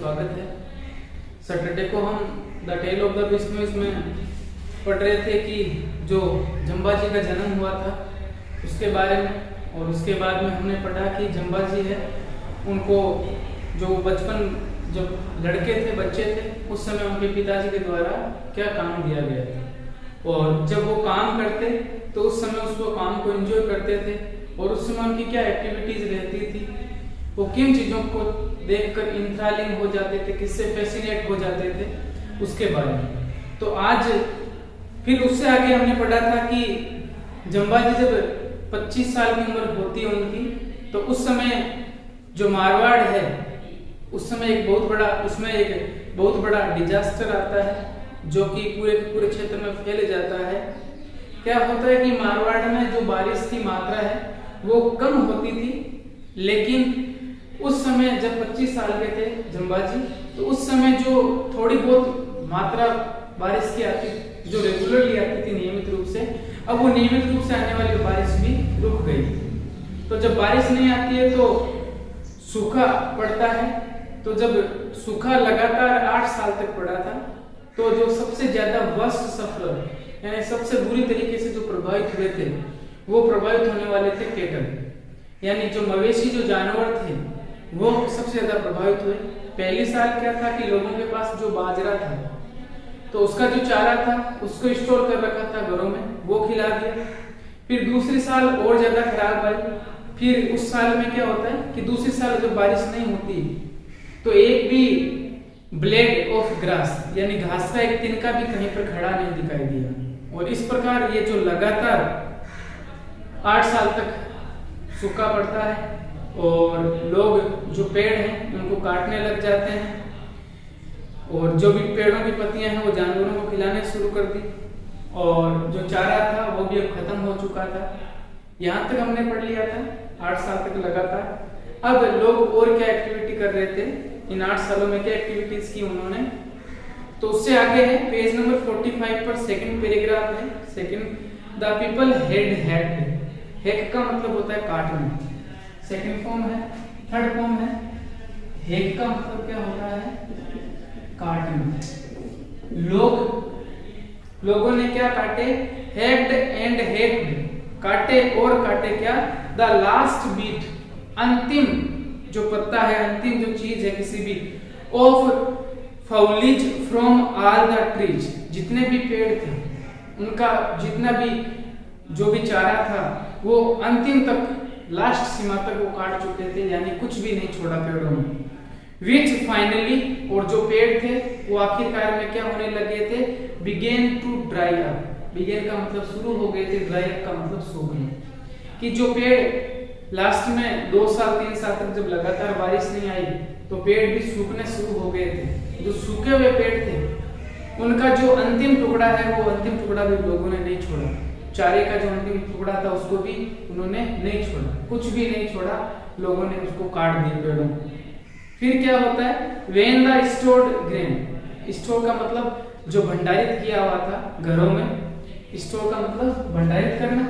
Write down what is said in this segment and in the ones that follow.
स्वागत है। सैटरडे को हम द टेल ऑफ द बिस्मिस में पढ़ रहे थे कि जो जम्बा जी का जन्म हुआ था उसके बारे में, और उसके बाद में हमने पढ़ा कि जम्बा जी है उनको जो बचपन जब लड़के थे, बच्चे थे, उस समय उनके पिताजी के द्वारा क्या काम दिया गया था, और जब वो काम करते तो उस समय उसको काम को एंजॉय करते थे, और उस समय उनकी क्या एक्टिविटीज रहती थी, वो किन चीजों को देखकर इंथ्रालिंग हो जाते थे, किससे फैसिनेट हो जाते थे, उसके बारे में। तो आज फिर उससे आगे हमने पढ़ा था कि जम्बा जी जब 25 साल की उम्र होती है उनकी, तो उस समय जो मारवाड़ है उस समय एक बहुत बड़ा डिजास्टर आता है जो कि पूरे क्षेत्र में फैल जाता है। क्या होता है कि मारवाड़ में जो बारिश की मात्रा है वो कम होती थी, लेकिन उस समय जब 25 साल के थे जम्बा जी, तो उस समय जो थोड़ी बहुत मात्रा बारिश की आती, जो रेगुलरली आती थी नियमित रूप से, अब वो नियमित रूप से आने वाली बारिश भी रुक गई। तो जब बारिश नहीं आती है तो सूखा पड़ता है। तो जब सूखा लगातार 8 साल तक पड़ा था, तो जो सबसे ज्यादा वर्स्ट सफर, यानी सबसे बुरी तरीके से जो प्रभावित हुए थे, वो प्रभावित होने वाले थे केटल, यानी जो मवेशी, जो जानवर थे, वो सबसे ज्यादा प्रभावित हुए। पहले साल क्या था कि लोगों के पास जो बाजरा था तो उसका जो चारा था उसको स्टोर कर रखा था घरों में, वो खिला दिया। फिर दूसरी साल और ज्यादा खराब आई। फिर उस साल में क्या होता है कि दूसरी साल जब बारिश नहीं होती तो एक भी ब्लेड ऑफ ग्रास, यानी घास का एक तिनका भी कहीं पर खड़ा नहीं दिखाई दिया। और इस प्रकार ये जो लगातार 8 साल तक सूखा पड़ता है, और लोग जो पेड़ हैं उनको काटने लग जाते हैं, और जो भी पेड़ों की पत्तियां हैं वो जानवरों को खिलाने शुरू कर दी, और जो चारा था वो भी अब खत्म हो चुका था। यहाँ तक हमने पढ़ लिया था 8 साल तक लगातार। अब लोग और क्या एक्टिविटी कर रहे थे, इन 8 सालों में क्या एक्टिविटीज की उन्होंने, तो उससे आगे है पेज नंबर 45 पर सेकंड पैराग्राफ है। सेकंड, द पीपल हैक का मतलब होता है काटना, सेकंड फॉर्म है। थर्ड फॉर्म है हैक का मतलब क्या होता है, काटना। लोगों ने क्या काटे, हैक्ड एंड हैक्ड, काटे और काटे क्या, द लास्ट बीट, अंतिम जो पत्ता है, अंतिम जो चीज है किसी भी, of foliage from all the trees, जितने भी पेड़ थे उनका जितना भी जो भी चारा था वो अंतिम तक, लास्ट सीमा तक वो काट चुके थे, यानी कुछ भी नहीं छोड़ा पेड़ों में। विच फाइनली, और जो पेड़ थे वो आखिरकार में क्या होने लगे थे, began to dry up. Began का मतलब शुरू हो गए थे, ड्राई अप का मतलब सूखना। कि जो पेड़ लास्ट में 2 साल 3 साल तक जब लगातार बारिश नहीं आई तो पेड़ भी सूखने शुरू हो गए थे। जो सूखे हुए पेड़ थे उनका जो अंतिम टुकड़ा है वो अंतिम टुकड़ा भी लोगों ने नहीं छोड़ा। चारे का जो अंतिम टुकड़ा था उसको भी उन्होंने नहीं छोड़ा, कुछ भी नहीं छोड़ा, लोगों ने उसको काट दिया पेड़ों। फिर क्या होता है, when the stored grain, store का मतलब जो भंडारित किया हुआ था घरों में, स्टोर का मतलब भंडारित करना।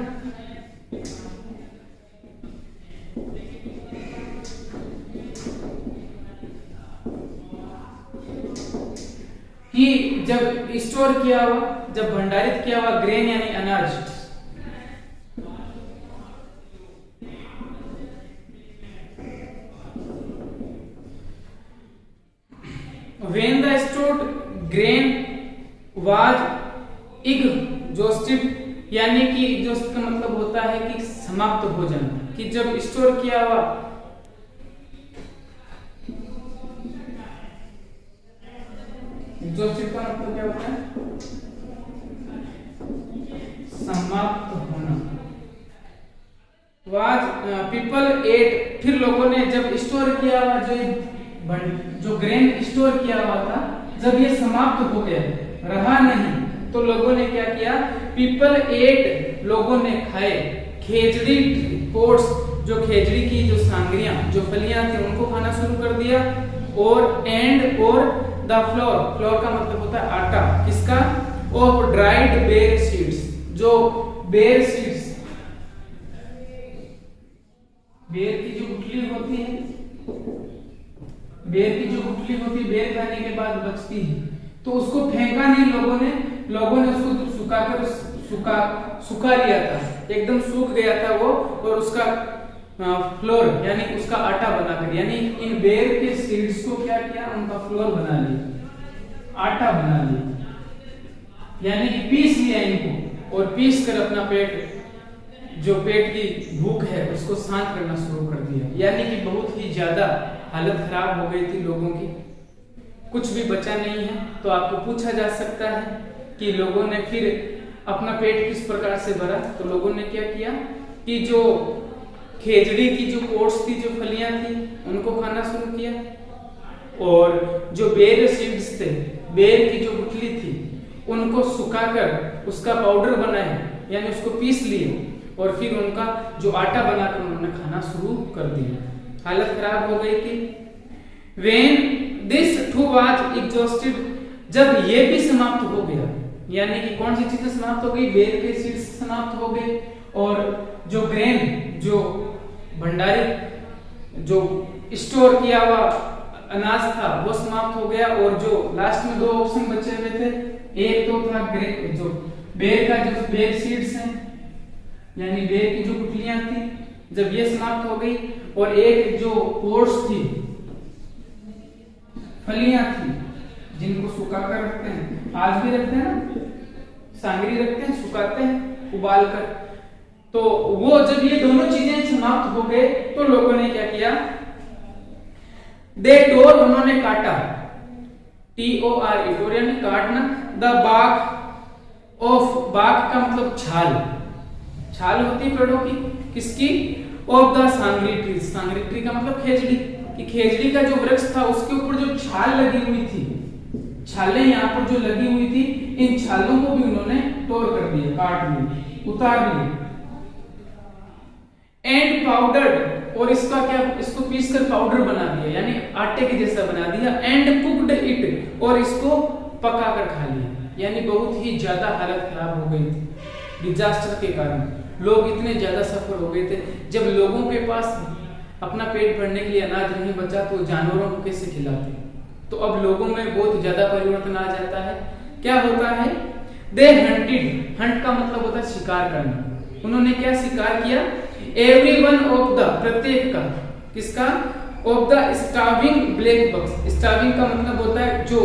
कि जब स्टोर किया हुआ, जब भंडारित किया हुआ ग्रेन यानी अनाज, when the stored grain was exhausted, यानी कि exhaust का मतलब होता है कि समाप्त हो जाना, कि जब स्टोर किया हुआ exhausted का मतलब क्या होता है, समाप्त होना। was people ate, फिर लोगों ने जब स्टोर किया हुआ जो ग्रेन स्टोर किया हुआ था, जब ये समाप्त हो गया, रहा नहीं, तो लोगों ने क्या किया, पीपल एट, लोगों ने खाए, खेजड़ी पोर्स, जो खेजड़ी की जो सांगरियां, जो फलियां थी उनको खाना शुरू कर दिया, और एंड और द फ्लोर का मतलब होता है आटा, किसका, ऑफ ड्राइड बेर सीड्स, जो बेर सीड्स, बेर की जो गुठली होती है, बेर की जो गुठली होती है बेर खाने के बाद बचती है, तो उसको फेंका नहीं लोगों ने उसको सुखा लिया था, एकदम सूख गया था वो, और उसका फ्लोर यानी उसका आटा बनाकर, यानी इन बेर के सीड्स को क्या किया, उनका फ्लोर बना लिया, आटा बना लिया, यानी कि पीस लिया इनको, और पीस कर अपना पेट की भूख है उसको शांत करना शुरू कर दिया। यानी कि बहुत ही ज्यादा हालत खराब हो गई थी लोगों की, कुछ भी बचा नहीं है। तो आपको पूछा जा सकता है कि लोगों ने फिर अपना पेट किस प्रकार से भरा, तो लोगों ने क्या किया कि जो खेजड़ी की जो कोट्स थी, जो फलियां थी, उनको खाना शुरू किया, और जो बेर सीड्स थे, बेर की जो गुठली थी, उनको सुखाकर उसका पाउडर बनाया, यानी उसको पीस लिए, और फिर उनका जो आटा बनाकर उन्होंने खाना शुरू कर दिया। हालत खराब हो गई थी। When this too was exhausted, जब ये भी समाप्त हो गया, यानी कि कौन सी चीजें समाप्त हो गई, बेर के सीड्स समाप्त हो गए, और जो ग्रेन, जो भंडारी, जो स्टोर किया हुआ अनाज था वो समाप्त हो गया, और जो लास्ट में दो ऑप्शन बचे हुए थे, एक तो था ग्रेन, जो बेर का जो बेर सीड्स हैं, यानी बेर की जो गुठलियां थी, जब ये समाप्त हो गई, और एक जो कोर्स थी, फलियां थी, जिनको सुखाकर रखते हैं, आज भी रखते हैं ना, सांगरी रखते हैं, सुखाते हैं उबाल कर, तो वो जब ये दोनों चीजें समाप्त हो गए, तो लोगों ने क्या किया, दे टोर, उन्होंने काटा, TOR यानी काटना, द बाग ऑफ, बाग का मतलब छाल होती है पेड़ों की, किसकी, of the sangri tree, sangri tree का मतलब खेजड़ी, कि खेजड़ी का जो वृक्ष था उसके ऊपर जो छाल लगी हुई थी, छालें यहाँ पर जो लगी हुई थी, इन छालों को भी उन्होंने तोड़ कर दिया, काट लिए, उतार लिए, एंड पाउडर्ड, और इसका क्या, इसको पीसकर पाउडर बना दिया, यानी आटे के जैसा बना दिया, एंड कुक्ड इट, और इसको पकाकर खा लिया। यानी बहुत ही ज्यादा हालत खराब हो गई थी डिजास्टर के कारण, लोग इतने ज्यादा सफर हो गए थे। जब लोगों के पास अपना पेट भरने के लिए अनाज नहीं बचा तो जानवरों को कैसे खिलाते, तो अब लोगों में बहुत ज्यादा परिवर्तन आ जाता है। क्या होता है, दे हंटेड, हंट का मतलब होता है शिकार करना, उन्होंने क्या शिकार किया, एवरीवन ऑफ द, प्रत्येक का, किसका, of the starving black box, starving का मतलब होता है जो,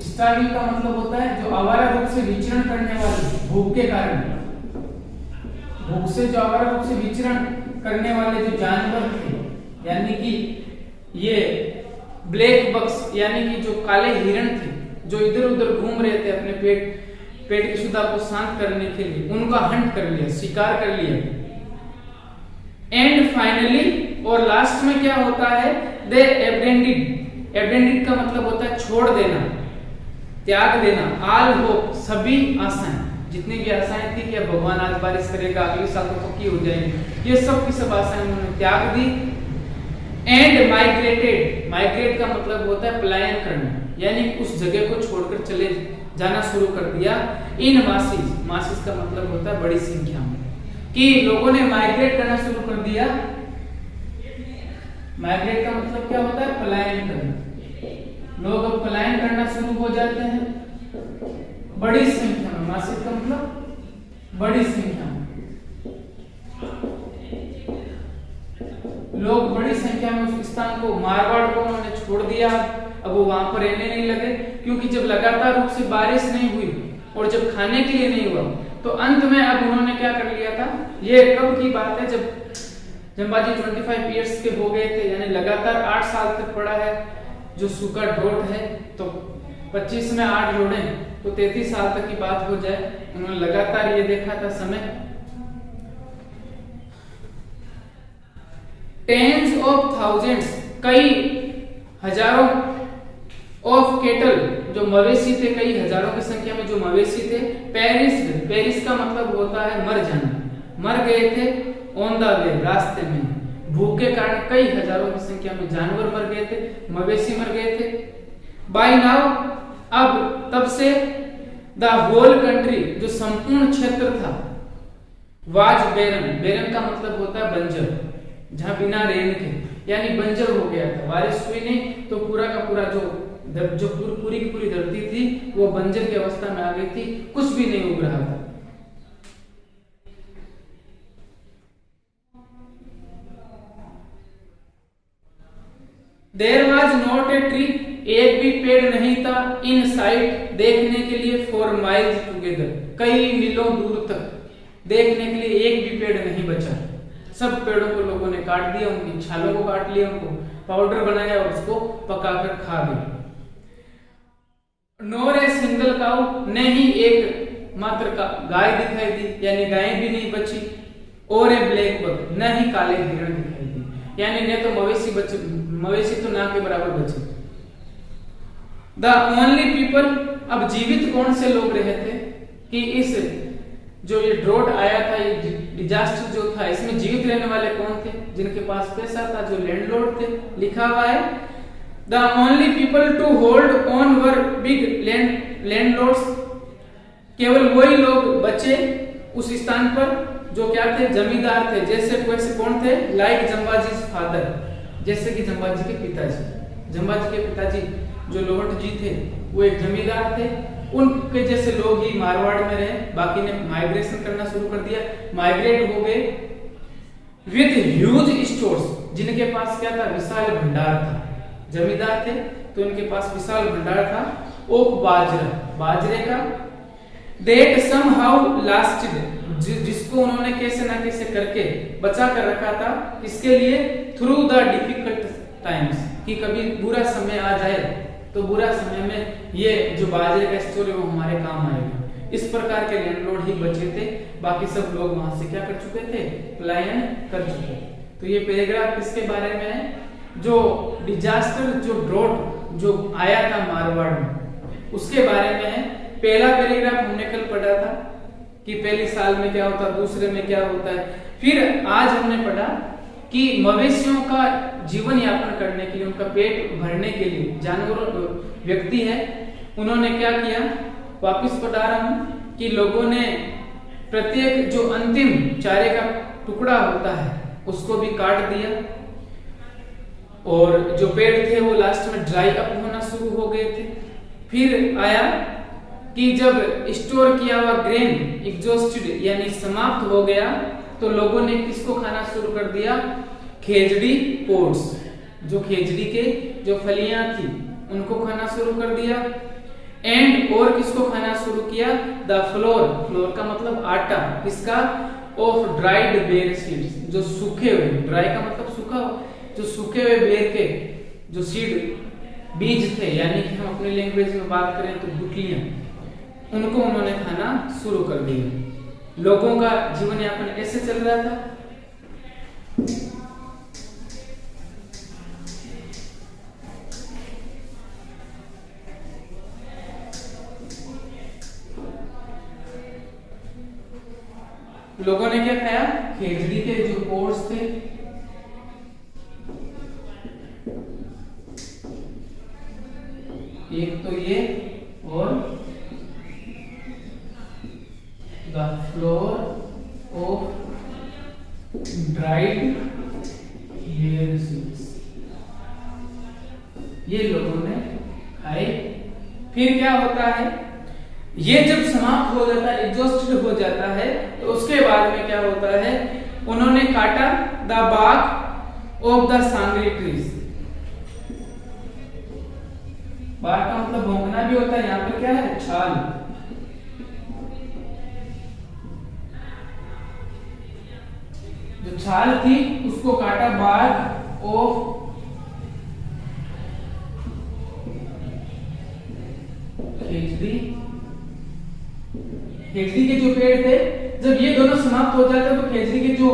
स्टार्विंग का मतलब होता है जो आवारा रूप से विचरण करने वाले, भूख के कारण, भूख से जो आवारा रूप से विचरण करने वाले जो जानवर थे, यानी कि ये ब्लैक बक्स, यानी कि जो काले हिरण थे, जो इधर उधर घूम रहे थे अपने पेट की क्षुधा को शांत करने के लिए, उनका हंट कर लिया, शिकार कर लिया। एंड फाइनली, और लास्ट में क्या होता है, दे एब्रेंडेड, एब्रेंडेड का मतलब होता है छोड़ देना, त्याग देना, ऑल होप, सभी आशाएं, जितनी भी आशाएं थी कि अब भगवान आज बारिश करेगा, अगले साल तो पक्की हो जाएगी, ये सब की सब आशाएं उन्होंने त्याग दी। एंड माइग्रेटेड, माइग्रेट का मतलब होता है पलायन करना, यानी उस जगह को छोड़कर चले जाना शुरू कर दिया। इन मासिस, मासिस का मतलब होता है बड़ी संख्या में, कि लोगों ने माइग्रेट करना शुरू कर दिया। माइग्रेट का मतलब क्या होता है, पलायन करना, लोग अब पलायन करना शुरू हो जाते हैं बड़ी संख्या में, मासिस का मतलब बड़ी संख्या में, लोग बड़ी संख्या में उस स्थान को, मारवाड़ को उन्होंने छोड़ दिया, अब वो वहां पर रहने नहीं लगे, क्योंकि जब लगातार रूप से बारिश नहीं हुई और जब खाने के लिए नहीं हुआ, तो अंत में अब उन्होंने क्या कर लिया था, ये कब की बात है, जब जंबाजी 25 इयर्स के हो गए थे, यानी लगातार 8 साल तक पड़ा है जो सूखा ड्रोट है, तो 25 में 8 जोड़े तो 33 साल तक की बात हो जाए, उन्होंने लगातार ये देखा था समय। टेंस ऑफ थाउजेंड्स, कई हजारों ऑफ केटल, जो मवेशी थे, कई हजारों की संख्या में जो मवेशी थे, पेरिस, पेरिस का मतलब होता है मर जाना, मर गए थे, ऑन द वे, रास्ते में, भूख के कारण कई हजारों की संख्या में जानवर मर गए थे, मवेशी मर गए थे। बाय नाउ, अब तब से, द होल कंट्री, जो संपूर्ण क्षेत्र था, वाज बेरन, बेरन का मतलब होता है बंजर, जहां बिना रेन के, यानी बंजर हो गया था। बारिश हुई नहीं तो पूरा का पूरा जो पूरी की पूरी धरती थी वो बंजर की अवस्था में आ गई थी, कुछ भी नहीं उग रहा था। There was not a tree, एक भी पेड़ नहीं था, इन साइट, देखने के लिए, फॉर माइल्स टुगेदर, कई मीलों दूर तक देखने के लिए एक भी पेड़ नहीं बचा। सब पेड़ों को लोगों ने काट दिया, उनकी छालों को काट लिया, उनको पाउडर बनाया और उसको पकाकर खा गए। नोर ए सिंगल काउ, न ही एक मात्र का गाय दिखाई दी, यानी गाय भी नहीं बची। और ए ब्लैक बक, न ही काले हिरण दिखाई दी, यानी न तो मवेशी तो ना के बराबर बचे। द ओनली पीपल, अब जीवित कौन से लोग रहे थे कि इस जो ये ड्रॉट आया था, ये डिजास्टर जो था, इसमें जीवित रहने वाले कौन थे? जिनके पास पैसा था, जो लैंडलॉर्ड थे। लिखा हुआ है the only people to hold on were big landlords, केवल वही लोग बचे उस स्थान पर जो क्या थे? जमींदार थे। जैसे कौन थे? लाइक जंबाजीज फादर, जैसे कि जंबाजी के पिताजी। जंबाजी के पिताजी जो लोहट जी थे वो एक जमींदार थे, उनके जैसे लोग ही मारवाड़ में रहे, बाकी ने माइग्रेशन करना शुरू कर दिया, माइग्रेट हो गए विद ह्यूज स्टोर्स, जिनके पास क्या था? विशाल भंडार था। जमींदार थे तो उनके पास विशाल भंडार था ऑफ बाजरा, बाजरे का। दैट समहाउ लास्टेड, जिसको उन्होंने कैसे ना कैसे करके बचा कर रखा था। किसके लिए? थ्रू द डिफिकल्ट टाइम्स, कि कभी बुरा समय आ जाए तो बुरा समय में ये जो बाजरे का स्टोर है वो हमारे काम आएगा। इस प्रकार के लैंडलॉर्ड ही बचे थे, बाकी सब लोग वहां से क्या कर चुके थे? पलायन कर चुके। तो ये पैराग्राफ किसके बारे में है? जो डिजास्टर, जो ड्रॉट जो आया था मारवाड़ में, उसके बारे में है। पहला पैराग्राफ हमने कल पढ़ा था कि पहले साल में क्या होता है, दूसरे में क्या होता है। फिर आज हमने पढ़ा कि मवेशियों का जीवन यापन करने के लिए, उनका पेट भरने के लिए, जानवर व्यक्ति है, उन्होंने क्या किया? वापिस पढ़ा रहा हूं कि लोगों ने प्रत्येक जो अंतिम चारे का टुकड़ा होता है उसको भी काट दिया, और जो पेड़ थे वो लास्ट में ड्राई अप होना शुरू हो गए थे। फिर आया कि जब स्टोर किया हुआ ग्रेन एग्जॉस्टेड, यानी समाप्त हो गया, तो लोगों ने किसको खाना शुरू कर दिया? खेजड़ी पोड्स, जो खेजड़ी के जो फलियां थी उनको खाना शुरू कर दिया। एंड और किसको खाना शुरू किया? द फ्लोर, फ्लोर का मतलब आटा, किसका? ऑफ ड्राइड बेर सीड्स, जो सूखे हुए, ड्राई का मतलब सूखा, जो सूखे हुए बेर के जो सीड बीज थे, यानी कि हम अपनी लैंग्वेज में बात करें तो गुठलियां, उनको उन्होंने खाना शुरू कर दिया। लोगों का जीवन यापन ऐसे चल रहा था। लोगों ने क्या खाया? खेजड़ी के जो पोड्स थे, एक तो ये, और द फ्लोर ऑफ ड्राइड बेर सीड्स, ये लोगों ने खाए। फिर क्या होता है? ये जब समाप्त हो जाता है, एग्जॉस्टेड हो जाता है, तो उसके बाद में क्या होता है? उन्होंने काटा the bark of the sangri trees. Bark का मतलब भोंकना भी होता है, यहाँ पर क्या है? छाल। जो छाल थी उसको काटा, बार्क ऑफ खेजड़ी, खेजड़ी के जो पेड़ थे, जब ये दोनों समाप्त हो जाते तो खेजड़ी के जो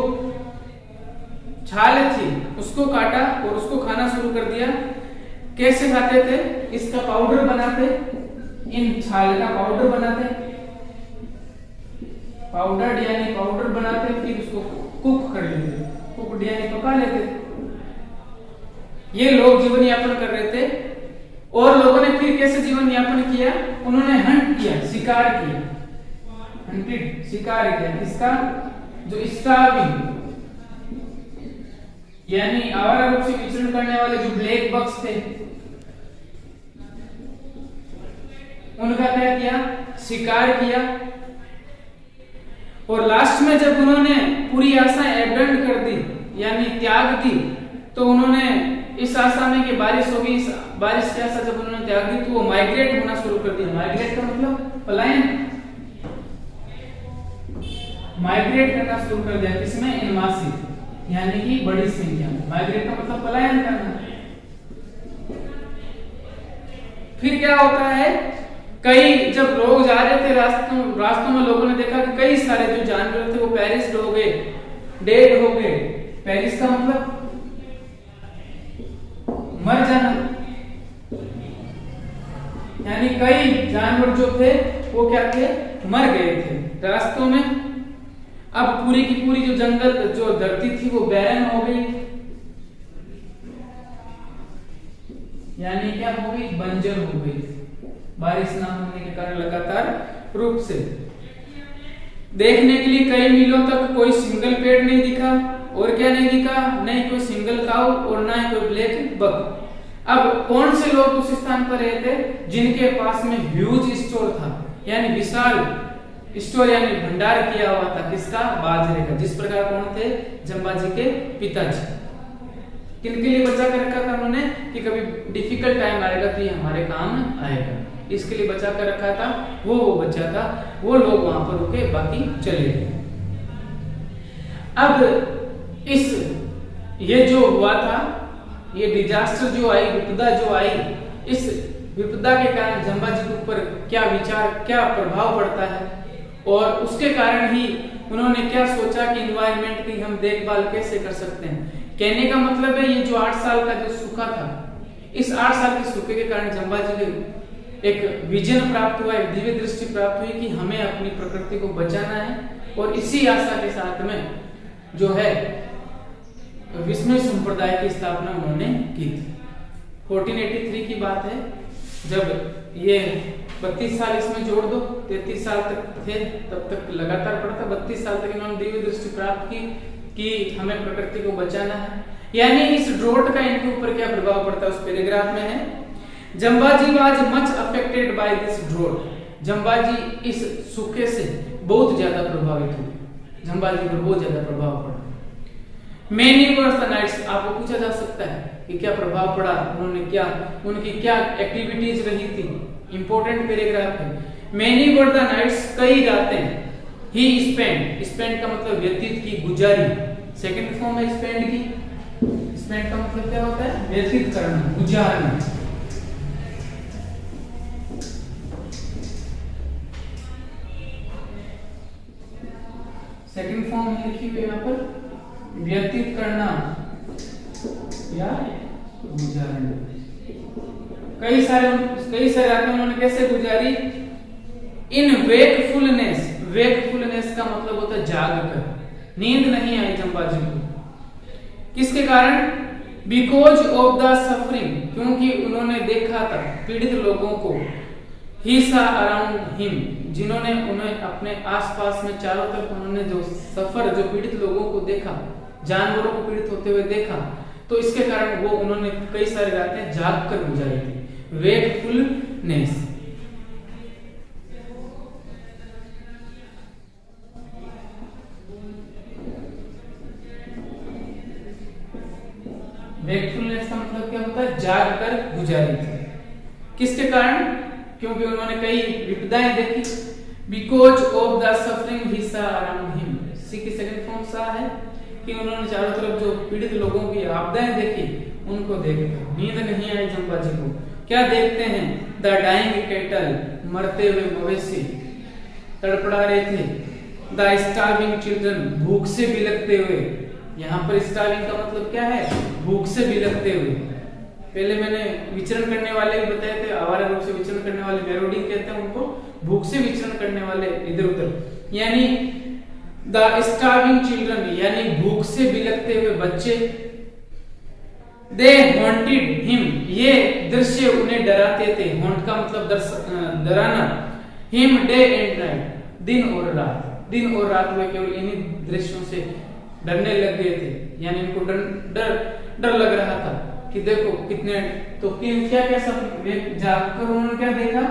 छाल थी उसको काटा और उसको खाना शुरू कर दिया। कैसे खाते थे? इसका पाउडर बनाते, इन छाल का पाउडर बनाते, पाउडर यानी पाउडर बनाते, फिर उसको कुक कर लेते, कुक यानी पका लेते। ये लोग जीवन यापन कर रहे थे। और लोगों ने फिर कैसे जीवन यापन किया? उन्होंने हंट किया, शिकार किया, हंटेड, शिकार किया। इसका जो स्टार्विंग, यानी आवारा रूप से विचरण करने वाले जो ब्लैक बक्स थे उनका क्या किया, शिकार किया। और लास्ट में जब उन्होंने पूरी आशा एबंडन कर दी यानी त्याग दी, तो उन्होंने इस आशा में कि बारिश होगी, इस बारिश की आशा जब उन्होंने त्याग दी तो वो माइग्रेट होना शुरू कर दिया। माइग्रेट का मतलब पलायन, माइग्रेट करना शुरू कर दिया। किसमें, इन मासी यानी कि बड़ी संख्या में। माइग्रेट का मतलब पलायन करना। फिर क्या होता है, कई जब लोग जा रहे थे रास्तों में लोगों ने देखा कि कई सारे जो जानवर थे वो पेरिश हो गए, डेड हो गए। पेरिश का मतलब मर जाना, यानी कई जानवर जो थे वो क्या थे, मर गए थे रास्तों में। अब पूरी की पूरी जो जंगल जो धरती थी वो बैरन हो गई, यानी क्या हो गई, बंजर हो गई, बारिश ना होने के कारण लगातार रूप से। देखने के लिए कई मीलों तक कोई सिंगल पेड़ नहीं दिखा, और क्या नहीं दिखा, नहीं कोई सिंगल काऊ और ना ही कोई ब्लैक बक। अब कौन से लोग उस स्थान पर रहते, जिनके पास में ह्यूज स्टोर था, यानी विशाल स्टोर यानी भंडार किया हुआ था, किसका, बाजरे का। जिस प्रकार कौन थे, जंबाजी के पिताजी। किनके लिए बचा कर रखा था उन्होंने, कि कभी डिफिकल्ट टाइम आएगा तो ये हमारे काम आएगा, इसके लिए बचा कर रखा था। वो बचा था, वो लोग वहां पर रुके, बाकी चले गए। अब ये जो हुआ था, ये डिजास्टर जो आई, विपदा जो आई, इस विपदा के कारण जंबाजी के ऊपर क्या विचार, क्या प्रभाव पड़ता है, और उसके कारण ही उन्होंने क्या सोचा कि इन्वायरमेंट की हम देखभाल कैसे कर सकते हैं। कहने का मतलब है, ये जो 8 साल का जो सूखा था, इस 8 साल के सूखे के कारण जंबाजी को एक विजन प्राप्त हुआ, एक दिव्य दृष्टि प्राप्त हुई कि हमें अपनी प्रकृति को बचाना है। और इसी आशा के साथ में जो है विष्णु संप्रदाय की स्थापना उन्होंने की थी। 1483 की बात है, जब ये 32 साल इसमें जोड़ दो, 33 साल तक थे, तब तक लगातार पढ़ा था। 32 साल तक इन्होंने दिव्य दृष्टि प्राप्त की कि हमें प्रकृति को बचाना है। यानी इस ड्रोट का इनके ऊपर क्या प्रभाव पड़ता है, उस पैराग्राफ में है, Jambaji was much affected by this drought. Jambaji इस सूखे से बहुत ज्यादा प्रभावित हुए, जंबाजी पर बहुत ज्यादा प्रभाव पड़ा। मेनी वर द नाइट्स, आपको पूछा जा सकता है कि क्या प्रभाव पड़ा, उन्होंने क्या, उनकी क्या एक्टिविटीज रही थी। इंपॉर्टेंट पैराग्राफ है। मेनी वर द नाइट्स, कई रातें, ही स्पेंड का मतलब व्यतीत की, गुजारी। सेकंड फॉर्म है स्पेंड की। स्पेंड का मतलब क्या होता है, व्यतीत करना, गुजारना। सेकंड फॉर्म है लिखी हुई यहाँ पर, व्यतीत करना या गुजारना। कई सारे रातें उन्होंने कैसे गुजारी, इन वेकफुलनेस। वेकफुलनेस का मतलब होता है जाग कर, नींद नहीं आई जंबाजी को। किसके कारण, बिकॉज ऑफ द सफरिंग, क्योंकि उन्होंने देखा था पीड़ित लोगों को, ही सा अराउंड हिम, जिन्होंने उन्हें अपने आसपास में चारों तरफ उन्होंने जो सफर, जो पीड़ित लोगों को देखा, जानवरों को पीड़ित होते हुए देखा, तो इसके कारण वो उन्होंने कई सारी रातें जाग कर गुजारी थी। वेकफुलनेस। वेकफुलनेस का मतलब क्या होता है, जाग कर गुजारी थी। किसके कारण, क्योंकि उन्होंने कई विपदाएं देखी। बिकॉज ऑफ द सफरिंग ही सा अराउंड हिम, सी की सेकंड फॉर्म सा है कि उन्होंने चारों तरफ जो पीड़ित लोगों की आपदाएं देखी, उनको देखा। नींद नहीं आई जंबाजी को। क्या देखते हैं, द डाइंग कैटल, मरते हुए मवेशी तड़पड़ा रहे थे। द स्टार्विंग चिल्ड्रन, भूख से बिलखते हुए। यहाँ पर स्टार्विंग का मतलब क्या है, भूख से बिलखते हुए। पहले मैंने विचरण करने वाले भी बताए थे, आवारा रूप से विचरण करने वाले मैरोडिंग कहते हैं उनको, भूख से विचरण करने वाले इधर उधर। यानी द स्टार्विंग चिल्ड्रन, यानी भूख से बिलखते हुए बच्चे। दे हॉन्टेड हिम, ये दृश्य उन्हें डराते थे। हॉन्ट का मतलब डराना। हिम डे एंड नाइट, दिन और रात। दिन और रात में केवल इन्हीं दृश्यों से डरने लग गए थे। यानी इनको डर डर डर लग रहा था कि देखो कितने, तो क्या क्या सब जाकर उन्होंने क्या देखा,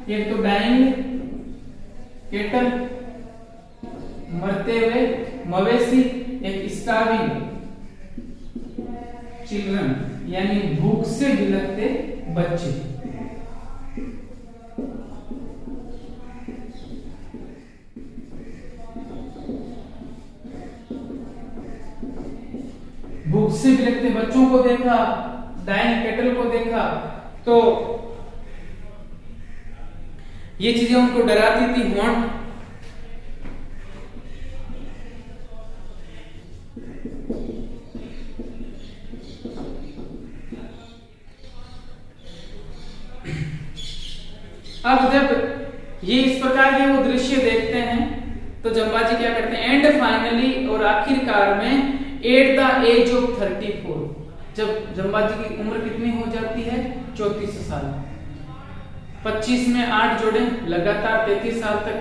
एक तो डाइंग कैटल, मरते हुए मवेशी, एक स्टार्विंग चिल्ड्रन यानी भूख से बिलखते बच्चे। भूख से बिलखते बच्चों को देखा, डाइंग कैटल को देखा, तो ये चीजें उनको डराती थी। हॉन्ट अब जब ये इस प्रकार के वो दृश्य देखते हैं तो जंबाजी क्या करते हैं, एंड फाइनली और आखिरकार में एट द एज ऑफ 34, जब जंबाजी की उम्र कितनी हो जाती है, 34 साल, 25 में 8 जोड़े, लगातार 33 साल तक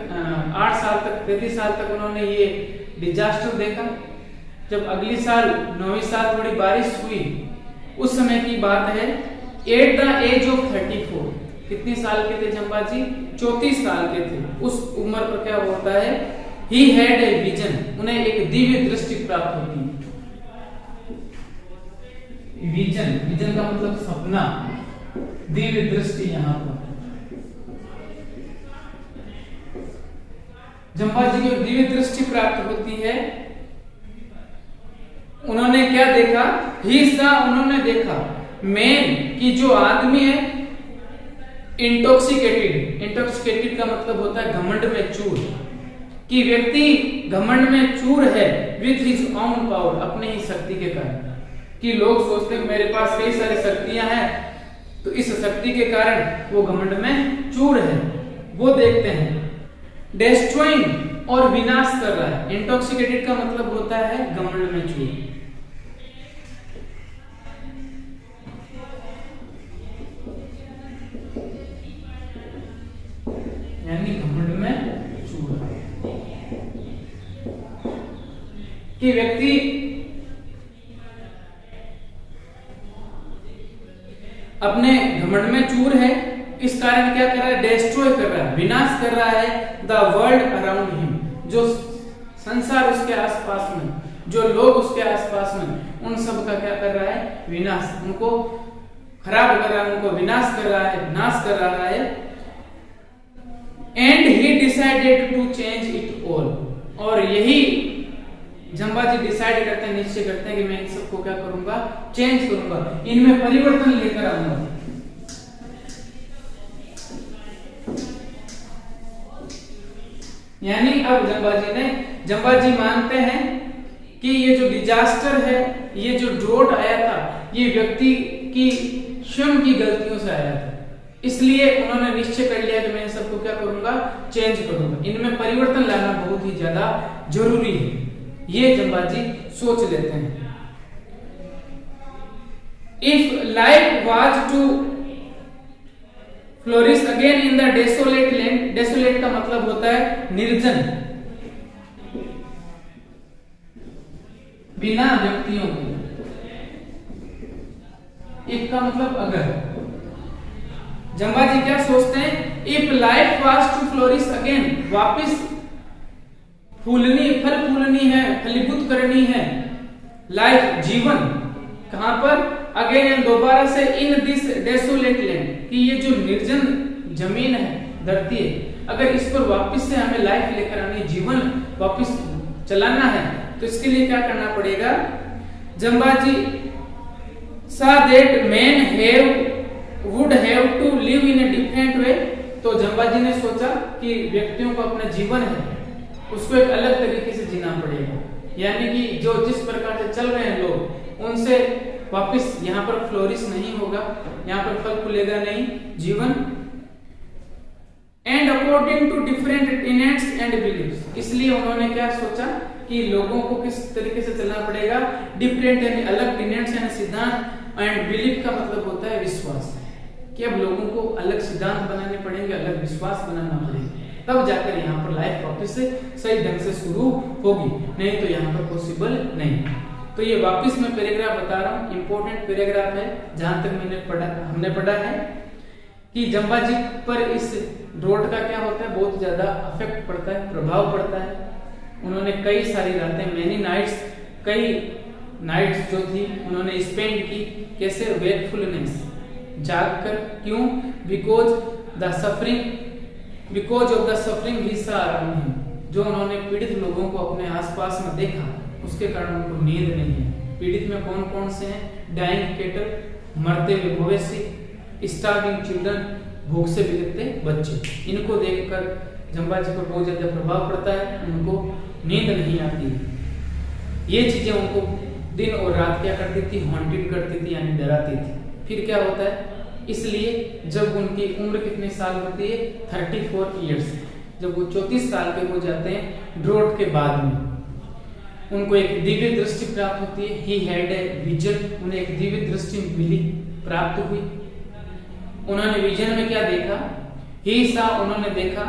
8 साल तक 33 साल तक उन्होंने ये डिजास्टर देखा। जब अगली साल 9वीं साल थोड़ी बारिश हुई, उस समय की बात है, एट द एज ऑफ 34, कितने साल के थे जंबाजी, 34 साल के थे। उस उम्र पर क्या होता है, ही हैड ए विजन, उन्हें एक दिव्य दृष्टि प्राप्त होती है। विजन, विजन का मतलब सपना, दिव्य दृष्टि। यहां पर जंबाजी को दिव्य दृष्टि प्राप्त होती है। उन्होंने क्या देखा, उन्होंने देखा मैन की जो आदमी है, इंटॉक्सिकेटेड का मतलब होता है घमंड में चूर, कि व्यक्ति घमंड में चूर है विथ हिज ओन पावर, अपने ही शक्ति के कारण। कि लोग सोचते हैं मेरे पास कई सारी शक्तियां हैं, तो इस शक्ति के कारण वो घमंड में चूर है, वो देखते हैं। डेस्ट्रॉइंग और विनाश कर रहा है, इंटॉक्सिकेटेड का मतलब होता है घमंड में चूर। यानी घमंड में चूर, कि व्यक्ति अपने घमंड में चूर है, इस कारण क्या कर रहा है, डेस्ट्रॉय कर रहा है, विनाश कर रहा है द वर्ल्ड अराउंड हिम, जो संसार उसके आसपास में, जो लोग उसके आसपास में, उन सब का क्या कर रहा है, विनाश, उनको खराब कर रहा है, उनको विनाश कर रहा है, नाश कर रहा है। And he decided to change it all, और यही जंबाजी डिसाइड करते हैं, निश्चय करते हैं कि मैं इन सबको क्या करूंगा, चेंज करूंगा, इनमें परिवर्तन लेकर आऊंगा। यानी अब जंबाजी मानते हैं कि ये जो डिजास्टर है, ये जो ड्रोट आया था, ये व्यक्ति की स्वयं की गलतियों से आया था, इसलिए उन्होंने निश्चय कर लिया कि मैं इन सबको क्या करूंगा, चेंज करूंगा, इनमें परिवर्तन लाना बहुत ही ज्यादा जरूरी है, ये जंबाजी सोच लेते हैं। If life was to flourish again in the desolate land, desolate का मतलब होता है निर्जन, बिना व्यक्तियों के, इफ का मतलब अगर। जंबाजी क्या सोचते हैं, if life was to flourish again, वापिस फूलनी, फल फूलनी है, फलीभूत करनी है लाइफ, जीवन, कहां पर, अगेन दोबारा से, इन दिस डेसोलेट लैंड, कि ये जो निर्जन जमीन है, धरती है, अगर इस पर वापस से हमें लाइफ लेकर आनी, जीवन वापस चलाना है, तो इसके लिए क्या करना पड़ेगा। Jambaji saw that man would have to live in a different way, तो जंबाजी ने सोचा कि व्यक्तियों को अपना जीवन है उसको एक अलग तरीके से जीना पड़ेगा, यानी कि जो जिस प्रकार से चल रहे हैं लोग, उनसे वापस यहाँ पर फ्लोरिश नहीं होगा, यहाँ पर फल फूलेगा नहीं, जीवन। And according to different tenets and believes, इसलिए उन्होंने क्या सोचा कि लोगों को किस तरीके से चलना पड़ेगा, डिफरेंट यानी अलग, टेनेंट्स यानी सिद्धांत, एंड बिलीव का मतलब होता है विश्वास, कि अब लोगों को अलग सिद्धांत बनाने पड़ेंगे, अलग विश्वास बनाना पड़ेगा, तब जाकर यहाँ पर लाइफ वापस से सही ढंग से शुरू होगी, नहीं तो यहाँ पर पॉसिबल नहीं। तो ये वापस मैं पैराग्राफ बता रहा हूँ, इंपॉर्टेंट पैराग्राफ है। जहां तक हमने पढ़ा है कि जम्बा जी पर इस ड्रोट का क्या होता है, बहुत ज्यादा अफेक्ट पड़ता है, प्रभाव पड़ता है। उन्होंने कई सारी रातें, मेनी नाइट्स, कई नाइट्स जो थी उन्होंने स्पेंड की कैसे, वेकफुलनेस, जागकर। क्यों? बिकॉज ऑफ द सफरिंग ही सा अराउंड हिम, जो उन्होंने पीड़ित लोगों को अपने आसपास में देखा, उसके कारण उनको नींद नहीं है। पीड़ित में कौन कौन से हैं? डाइंग कैटल, मरते हुए मवेशी, स्टार्विंग चिल्ड्रन, भूख से बिलखते बच्चे। इनको देखकर जम्बा जी पर बहुत ज्यादा प्रभाव पड़ता है, उनको नींद नहीं आती। ये चीजें उनको दिन और रात क्या करती थी? हॉन्टेड करती थी, यानी डराती थी। फिर क्या होता है? इसलिए जब उनकी उम्र कितने साल होती है? 34 ईयर्स। जब वो 34 साल के हो जाते हैं ड्रोट के बाद में, उनको एक दिव्य दृष्टि प्राप्त होती है। ही हैड ए विजन, उन्हें एक दिव्य दृष्टि मिली, प्राप्त हुई। उन्होंने विजन में क्या देखा? ही सा, उन्होंने देखा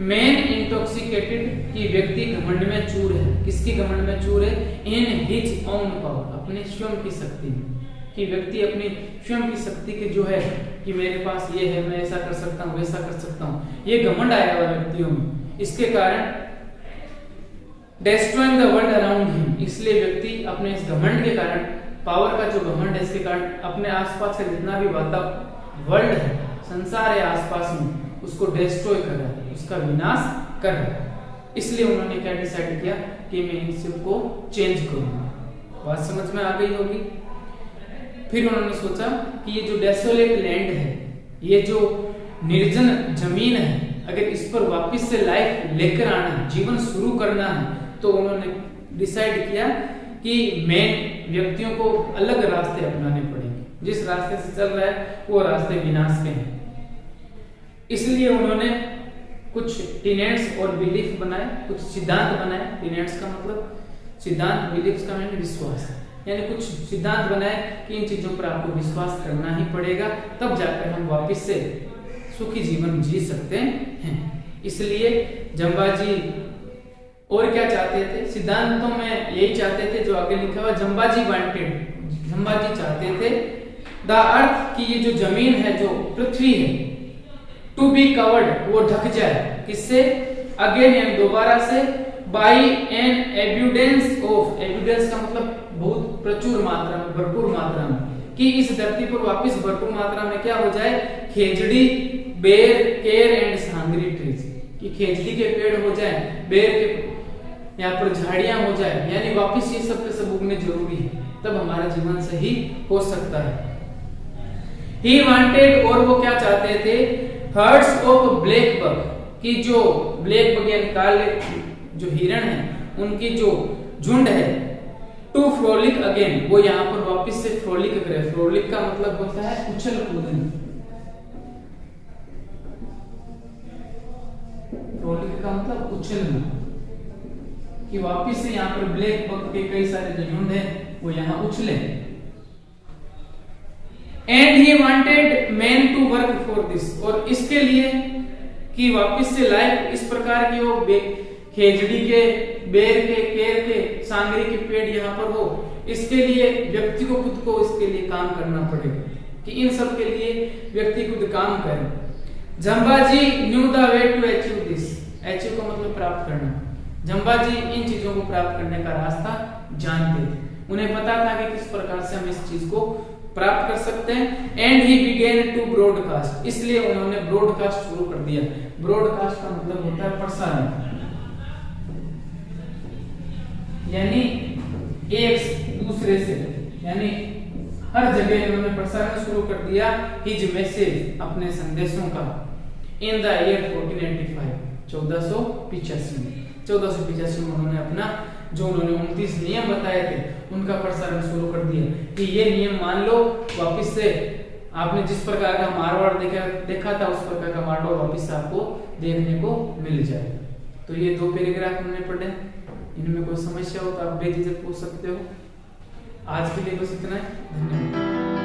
मैन इंटॉक्सिकेटेड, कि व्यक्ति घमंड में चूर है। किसकी घमंड में चूर है? इन हिज ओन पावर, अपने स्वयं की शक्ति में। कि व्यक्ति अपनी स्वयं की शक्ति के जो है कि मेरे पास ये है, मैं ऐसा कर सकता हूँ, वैसा कर सकता हूँ, ये घमंड आया हुआ व्यक्तियों में। इसके कारण destroying the world around him, इसलिए व्यक्ति अपने इस घमंड के कारण, पावर का जो घमंड है, इसके कारण अपने आसपास का जितना भी वर्ल्ड है, संसार है आसपास में, उसको डिस्ट्रॉय कर रहा है, उसका विनाश कर रहा है। इसलिए उन्होंने क्या डिसाइड किया कि मैं इन सब को चेंज करूंगा। बात समझ में आ गई होगी। फिर उन्होंने सोचा कि ये जो डेसोलेट लैंड है, ये जो निर्जन जमीन है, अगर इस पर वापस से लाइफ लेकर आना है, जीवन शुरू करना है, तो उन्होंने डिसाइड किया कि मेन व्यक्तियों को अलग रास्ते अपनाने पड़ेंगे। जिस रास्ते से चल रहा है वो रास्ते विनाश के हैं। इसलिए उन्होंने कुछ टीनेट्स और बिलीफ बनाए, कुछ सिद्धांत बनाए। टीनेट्स का मतलब सिद्धांत, बिलीफ्स का मतलब विश्वास, यानी कुछ सिद्धांत बनाए कि इन चीजों पर आपको विश्वास करना ही पड़ेगा, तब जाकर हम वापस से सुखी जीवन जी सकते हैं। इसलिए जम्बा जी और क्या चाहते थे? सिद्धांतों में यही चाहते थे जो आगे लिखा हुआ, जम्बा जी चाहते थे द अर्थ, की ये जो जमीन है, जो पृथ्वी है, टू बी कवर्ड, वो ढक जाए। किससे? अगेन, यानी दोबारा से, by an abundance of, abundance का मतलब बहुत प्रचुर मात्रा में, भरपूर मात्रा में, कि इस धरती पर वापस भरपूर मात्रा में क्या हो जाए? खेजड़ी, बेर, केर एंड सांगरी ट्रीज, कि खेजड़ी के पेड़ हो जाए, बेर के यहाँ पर झाड़ियां हो जाए, यानी वापस ये सब के सब उगने जरूरी है, तब हमारा जीवन सही हो सकता है। ही वांटेड, और वो क्या चाहते थे? हर्ड्स ऑफ ब्लैक बक, की जो ब्लैक बक यानी काले जो हिरण है, उनकी जो झुंड है, टू फ्रोलिक अगेन, वो यहाँ पर वापस से फ्रोलिक करे। फ्रोलिक का मतलब होता है उछल कूदना। फ्रोलिक का मतलब उछलना, कि वापस से यहाँ पर ब्लैक बक के कई सारे जो झुंड है वो यहाँ उछले। And he wanted man to work for this, और इसके लिए कि वापस से लाइफ इस प्रकार की हो, खेजड़ी के, बेर के, केर के, सांगरी के पेड़ यहाँ पर हो, इसके लिए व्यक्ति को खुद को इसके लिए काम करना पड़ेगा, कि इन सब के लिए व्यक्ति खुद काम करे। Jamba ji knew the way to achieve this, achieve का मतलब प्राप्त करना। जम्बा जी इन चीजों को प्राप्त करने का रास्ता जानते थे, उन्हें पता था कि किस प्रकार से हम इस चीज को प्राप्त कर सकते हैं। And he began to broadcast, इसलिए उन्होंने ब्रॉडकास्ट शुरू कर दिया। ब्रॉडकास्ट का मतलब होता है प्रसारण, यानी एक दूसरे से, यानी हर जगह इन्होंने प्रसारण शुरू कर दिया हिज मैसेज, अपने संदेशों का। इन द ईयर 1485, 1485 में उन्होंने अपना जो उन्होंने 29 नियम बताए थे उनका प्रसारण शुरू कर दिया कि ये नियम मान लो, वापस से आपने जिस प्रकार का मारवाड़ देखा था उस प्रकार का मारवाड़ वापस से आपको देखने को मिल जाए। तो ये 2 पैराग्राफ हमने पढ़े, इनमें कोई समस्या हो तो आप बेझिझक पूछ सकते हो। आज के लिए बस इतना है, धन्यवाद।